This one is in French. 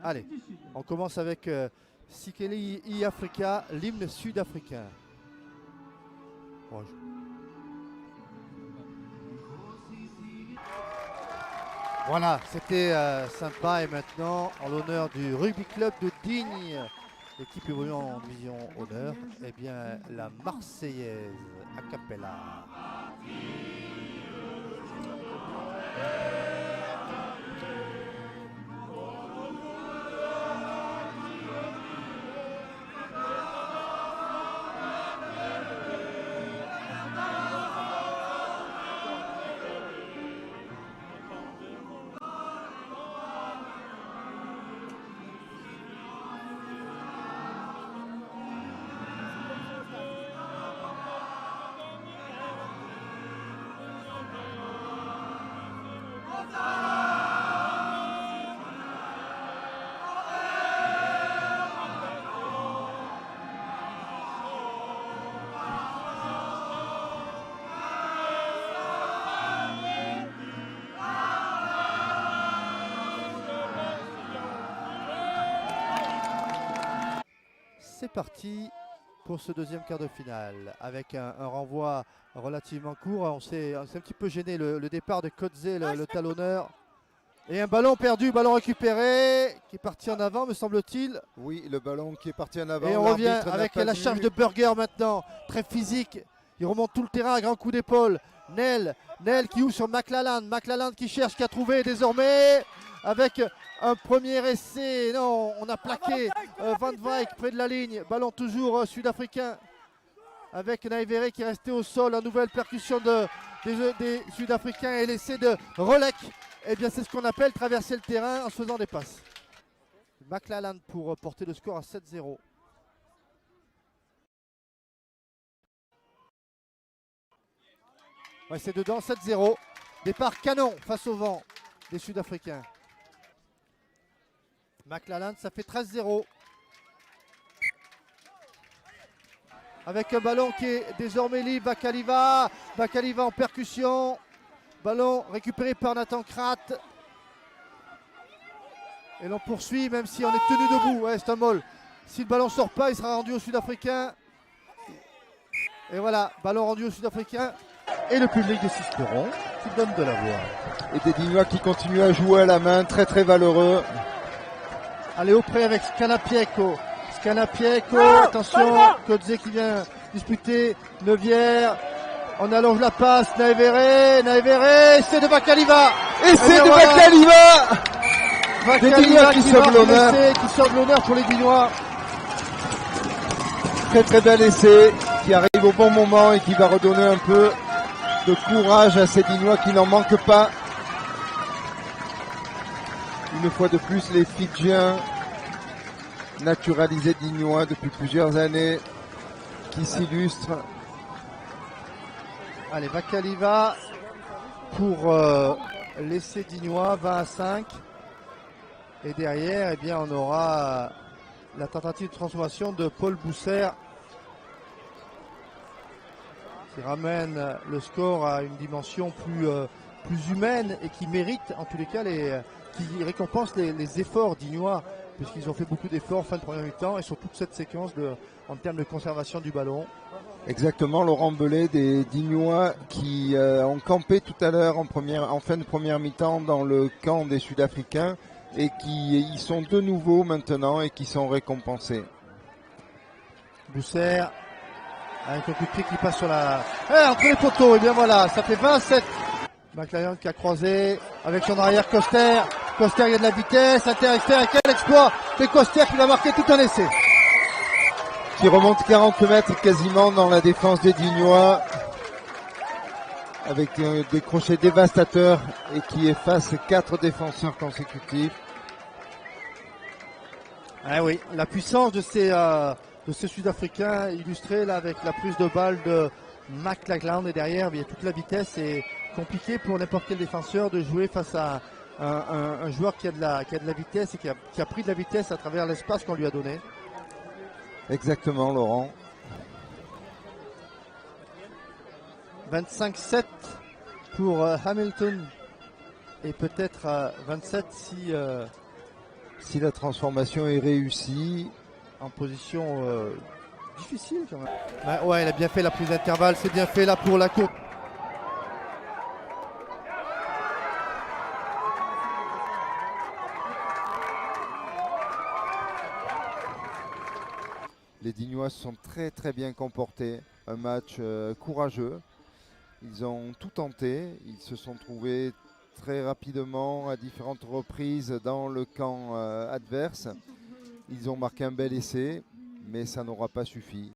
Allez, on commence avec Sikeli I Africa, l'hymne sud-africain. Bon, voilà, c'était sympa. Et maintenant, en l'honneur du rugby club de Digne, l'équipe évoluant en division honneur, eh bien la Marseillaise a cappella. C'est parti pour ce deuxième quart de finale avec un renvoi relativement court. On s'est un petit peu gêné le départ de Kodze, le talonneur. Et un ballon perdu, ballon récupéré, qui est parti en avant, me semble-t-il. Oui, le ballon qui est parti en avant. Et on revient avec la charge de Burger maintenant, très physique. Il remonte tout le terrain à grand coup d'épaule. Nel qui ouvre sur McLelland. McLelland qui cherche, qui a trouvé désormais avec un premier essai. Non, on a plaqué Van Wyk près de la ligne. Ballon toujours sud-africain avec Naivere qui est resté au sol. Une nouvelle percussion des Sud-Africains et l'essai de Rolek. Eh bien, c'est ce qu'on appelle traverser le terrain en se faisant des passes. McLelland pour porter le score à 7-0. Ouais, c'est dedans, 7-0. Départ canon face au vent des Sud-Africains. McLelland, ça fait 13-0. Avec un ballon qui est désormais libre. Bakaliva en percussion. Ballon récupéré par Nathan Krat. Et l'on poursuit même si on est tenu debout. Ouais, c'est un moll. Si le ballon ne sort pas, il sera rendu aux Sud-Africains. Et voilà, ballon rendu aux Sud-Africains. Et le public de Sisteron qui donne de la voix. Et des Dignois qui continuent à jouer à la main, très très valeureux. Allez au près avec Scanapieko, attention, Kodze qui vient disputer, Neuvière, on allonge la passe, Naivere, c'est de Bakaliva. Et c'est de Bakaliva. Des Dignois qui sauve l'honneur. Qui sauve l'honneur pour les Dignois. Très très bel essai, qui arrive au bon moment et qui va redonner un peu de courage à ces Dignois qui n'en manquent pas. Une fois de plus, les Fidjiens naturalisés dignois depuis plusieurs années qui s'illustrent. Allez, Bakaliva pour l'essai dignois, 20-5. Et derrière, eh bien, on aura la tentative de transformation de Paul Bousser qui ramène le score à une dimension plus humaine et qui mérite en tous les cas qui récompense les efforts dignois, puisqu'ils ont fait beaucoup d'efforts fin de première mi-temps et sur toute cette séquence en termes de conservation du ballon. Exactement, Laurent Belay des Dignois qui ont campé tout à l'heure en fin de première mi-temps dans le camp des Sud-Africains et qui y sont de nouveau maintenant et qui sont récompensés. Bousser avec un coup de pied qui passe sur entre les poteaux, et bien voilà, ça fait 27. McLelland qui a croisé avec son arrière Koster, il y a de la vitesse, inter-extérieur, quel exploit, c'est Koster qui va marquer tout un essai. Qui remonte 40 mètres quasiment dans la défense des Dignois avec des crochets dévastateurs et qui efface 4 défenseurs consécutifs. Ah oui, la puissance de ces Sud-Africains illustrée là avec la prise de balle de McLelland et derrière il y a toute la vitesse et compliqué pour n'importe quel défenseur de jouer face à un joueur qui a de la vitesse et qui a pris de la vitesse à travers l'espace qu'on lui a donné. Exactement, Laurent. 25-7 pour Hamilton Et peut-être à 27 Si la transformation est réussie, en position difficile quand même. Ouais, il a bien fait la prise d'intervalle, c'est bien fait là pour la course. les Dignois se sont très bien comportés. Un match courageux. Ils ont tout tenté. Ils se sont trouvés très rapidement à différentes reprises dans le camp adverse. Ils ont marqué un bel essai, mais ça n'aura pas suffi.